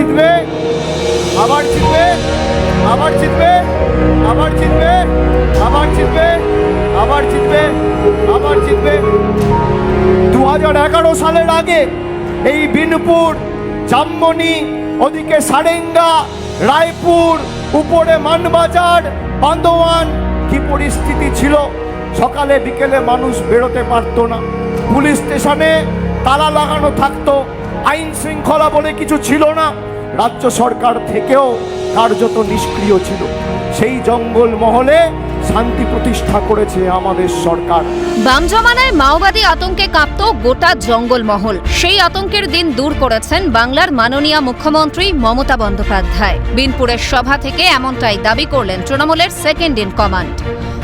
জিতবে, আবার জিতবে, আবার জিতবে, আবার জিতবে, আবার জিতবে, আবার জিতবে, আবার জিতবে। 2011 সালের আগে এই বিনপুর, জামমনি, ওদিকে সারেঙ্গা, রায়পুর, উপরে মানবাজার, বান্দোয়ান কি পরিস্থিতি ছিল। সকালে বিকেলে মানুষ বেরোতে পারতো না, পুলিশ স্টেশনে তালা লাগানো থাকতো, আইন শৃঙ্খলা বলে কিছু ছিল না। রাজ্য সরকার থেকেও কার্যত নিষ্ক্রিয় ছিল। সেই জঙ্গল মহলে শান্তি প্রতিষ্ঠা করেছে আমাদের সরকার। বাম জমানায় মাওবাদী আতঙ্কে কাঁপত গোটা জঙ্গলমহল। সেই আতঙ্কের দিন দূর করেছেন বাংলার মাননীয় মুখ্যমন্ত্রী মমতা বন্দ্যোপাধ্যায়। বিনপুরের সভা থেকে এমনটাই দাবি করলেন তৃণমূলের সেকেন্ড ইন কমান্ড।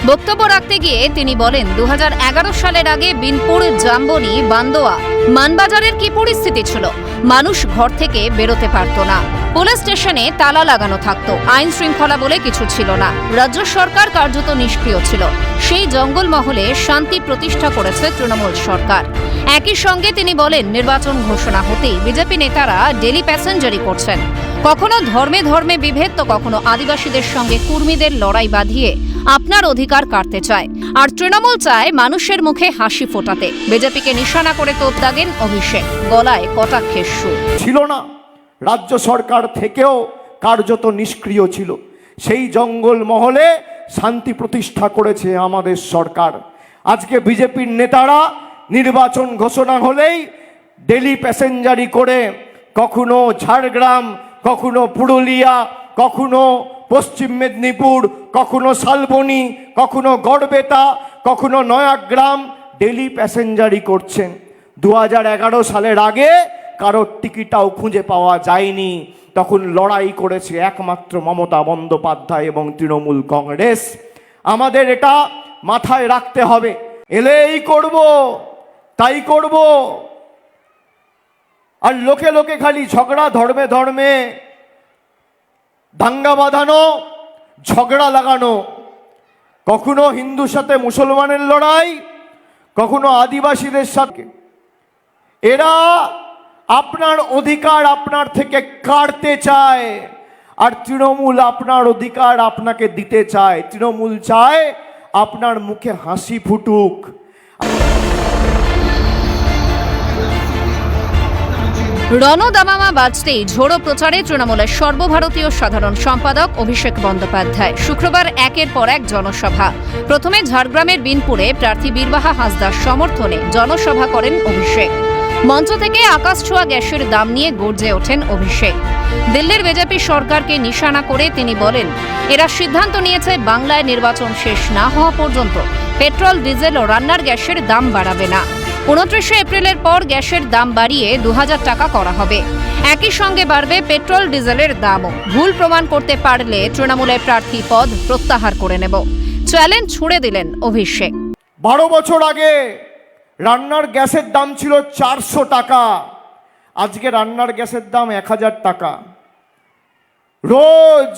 বক্তব্য রাখতে গিয়ে তিনি বলেন, 2011 সালের আগে বিনপুর, জামবনি, বান্দোয়া, মানবাজারের কি পরিস্থিতি ছিল। মানুষ ঘর থেকে বেরোতে পারত না, পুলিশ স্টেশনে তালা লাগানো থাকতো, আইন শৃঙ্খলা বলে কিছু ছিল না। রাজ্য সরকার কার্যত নিষ্ক্রিয় ছিল। সেই জঙ্গলমহলে শান্তি প্রতিষ্ঠা করেছে তৃণমূল সরকার। একই সঙ্গে তিনি বলেন, নির্বাচন ঘোষণা হতেই বিজেপি নেতারা ডেলি প্যাসেঞ্জারি করছেন। কখনো ধর্মে ধর্মে বিভেদ, তো কখনো আদিবাসীদের সঙ্গে কুর্মীদের লড়াই বাঁধিয়ে আপনার অধিকার কাটতে চায়। আর তৃণমূল চায় মানুষের মুখে হাসি ফোটাতে। বিজেপিকে নিশানা করে তোপ দাগেন অভিষেক, গলায় কটাক্ষের সুর। ছিল না, রাজ্য সরকার থেকেও কার্যত নিষ্ক্রিয় ছিল। সেই জঙ্গল মহলে শান্তি প্রতিষ্ঠা করেছে আমাদের সরকার। আজকে বিজেপির নেতারা নির্বাচন ঘোষণা হলেই ডেলি প্যাসেঞ্জারি করে কখনো ঝাড়গ্রাম, কখনো পুরুলিয়া, কখনো পশ্চিম মেদিনীপুর, কখনো শালবনী, কখনো গড়বেতা, কখনো নয়াগ্রাম ডেলি প্যাসেঞ্জারি করছেন। 2011 সালের আগে কারোর টিকিটাও খুঁজে পাওয়া যায়নি। তখন লড়াই করেছে একমাত্র মমতা বন্দ্যোপাধ্যায় এবং তৃণমূল কংগ্রেস। আমাদের এটা মাথায় রাখতে হবে। এলেই করব, তাই করব। আর লোকে লোকে খালি ঝগড়া, ধর্মে ধর্মে দাঙ্গা বাঁধানো, ঝগড়া লাগানো। কখনো হিন্দুর সাথে মুসলমানের লড়াই, কখনো আদিবাসীদের সাথে। এরা আপনার অধিকার আপনার থেকে কাটতে চায়, আর তৃণমূল আপনার অধিকার আপনাকে দিতে চায়। তৃণমূল চায় আপনার মুখে হাসি ফুটুক। রণদামামা বাজতেই ঝোড়ো প্রচারে তৃণমূলের সর্বভারতীয় সাধারণ সম্পাদক অভিষেক বন্দ্যোপাধ্যায়। শুক্রবার একের পর এক জনসভা। প্রথমে ঝাড়গ্রামের বিনপুরে প্রার্থী বীরবাহা হাঁসদার সমর্থনে জনসভা করেন অভিষেক। মঞ্চ থেকে আকাশছোঁয়া গ্যাসের দাম নিয়ে গর্জে ওঠেন অভিষেক। দিল্লির বিজেপি সরকারকে নিশানা করে তিনি বলেন, এরা সিদ্ধান্ত নিয়েছে বাংলায় নির্বাচন শেষ না হওয়া পর্যন্ত পেট্রোল, ডিজেল ও রান্নার গ্যাসের দাম বাড়াবে না। 29 এপ্রিলের পর গ্যাসের দাম বাড়িয়ে 2000 টাকা করা হবে। একই সঙ্গে বাড়বে পেট্রোল, ডিজেলের দামও। ভুল প্রমাণ করতে পারলে তৃণমূলের প্রার্থী পদ প্রত্যাহার করে নেব, চ্যালেঞ্জ ছুড়ে দিলেন অভিষেক। 12 বছর আগে রান্নার গ্যাসের দাম ছিল 400 টাকা, আজকে রান্নার গ্যাসের দাম 1000 টাকা। রোজ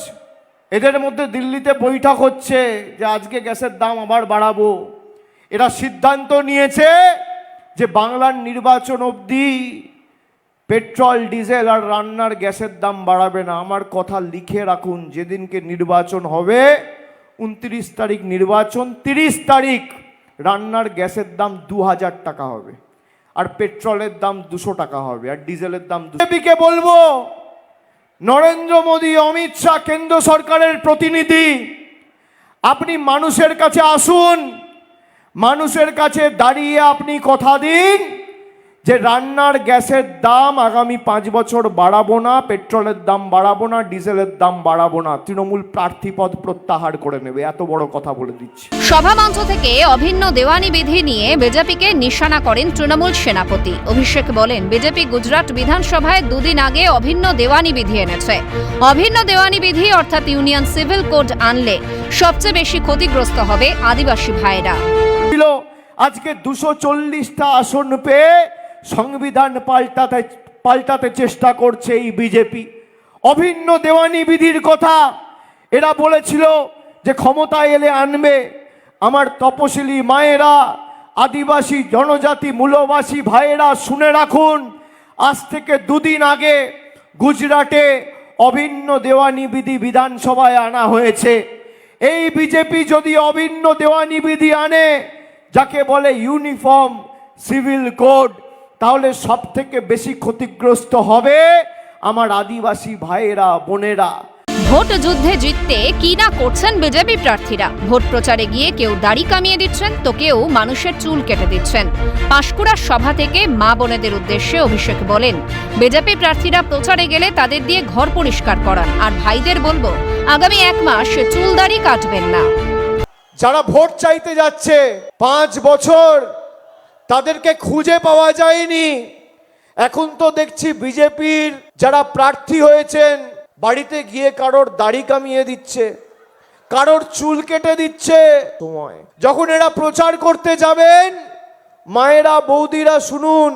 এদের মধ্যে দিল্লিতে বৈঠক হচ্ছে যে আজকে গ্যাসের দাম আবার বাড়াবো। এরা সিদ্ধান্ত নিয়েছে যে বাংলার নির্বাচন অবধি পেট্রোল, ডিজেল আর রান্নার গ্যাসের দাম বাড়াবে না। আমার কথা লিখে রাখুন, যেদিনকে নির্বাচন হবে, 29 তারিখ নির্বাচন, 30 তারিখ রান্নার গ্যাসের দাম 2000 টাকা হবে, আর পেট্রোলের দাম 200 টাকা হবে, আর ডিজেলের দাম 200। বিজেপিকে বলবো, নরেন্দ্র মোদী, অমিত শাহ, কেন্দ্র সরকারের প্রতিনিধি, আপনি মানুষের কাছে আসুন। মানুষের কাছে দাঁড়িয়ে আপনি কথা দিন যে রান্নার গ্যাসের দাম আগামী 5 বছর বাড়াবো না, পেট্রোলের দাম বাড়াবো না, ডিজেলের দাম বাড়াবো না। তৃণমূল প্রার্থী পদ প্রত্যাহার করে নেবে, এত বড় কথা বলে দিচ্ছি। সভামঞ্চ থেকে অভিন্ন দেওয়ানি বিধি নিয়ে বিজেপিকে নিশানা করেন তৃণমূল সেনাপতি অভিষেক। বলেন, বিজেপি গুজরাট বিধানসভায় 2 দিন আগে অভিন্ন দেওয়ানি বিধি এনেছে। অভিন্ন দেওয়ানি বিধি অর্থাৎ ইউনিয়ন সিভিল কোড আনলে সবচেয়ে বেশি ক্ষতিগ্রস্ত হবে আদিবাসী ভাইরা। আজকে 240টা আসন পেয়ে সংবিধান পাল্টাতে চেষ্টা করছে এই বিজেপি। অভিন্ন দেওয়ানি বিধির কথা এরা বলেছিল যে ক্ষমতায় এলে আনবে। আমার তপশিলি মায়েরা, আদিবাসী জনজাতি মূলবাসী ভাইয়েরা শুনে রাখুন, আজ থেকে 2 দিন আগে গুজরাটে অভিন্ন দেওয়ানি বিধি বিধানসভায় আনা হয়েছে। এই বিজেপি যদি অভিন্ন দেওয়ানি বিধি আনে, যাকে বলে ইউনিফর্ম সিভিল কোড, তাহলে সব থেকে বেশি ক্ষতিগ্রস্ত হবে আমার আদিবাসী ভাইয়েরা, বোনেরা। ভোট যুদ্ধে জিততে কি না করছেন বিজেপি প্রার্থীরা। ভোট প্রচারে গিয়ে কেউ দাড়ি কামিয়ে দিচ্ছেন, তো কেউ মানুষের চুল কেটে দিচ্ছেন। পাঁশকুড়ার সভা থেকে মা বোনেদের উদ্দেশ্যে অভিষেক বলেন, বিজেপি প্রার্থীরা প্রচারে গেলে তাদের দিয়ে ঘর পরিষ্কার করান, আর ভাইদের বলবো আগামী 1 মাস চুল দাড়ি কাটবেন না। যারা ভোট চাইতে যাচ্ছে 5 বছর তাদেরকে খুঁজে পাওয়া যায়নি। এখন তো দেখছি বিজেপির যারা প্রার্থী হয়েছেন বাড়িতে গিয়ে কারোর দাড়ি কামিয়ে দিচ্ছে, কারোর চুল কেটে দিচ্ছে। সময় যখন এরা প্রচার করতে যাবেন, মায়েরা বৌদিরা শুনুন,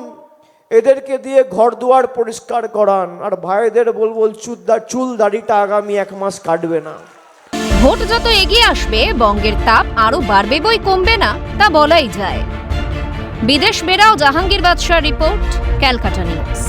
এদেরকে দিয়ে ঘর দুয়ার পরিষ্কার করান, আর ভাইদের বলবো চুল দাড়িটা আগামী 1 মাস কাটবে না। ভোট যত এগিয়ে আসবে বঙ্গের তাপ আরো বাড়বে বই কমবে না, তা বলাই যায়। বিদেশ বেরাও জাহাঙ্গীর বাদশাহ রিপোর্ট, ক্যালকাটা নিউজ।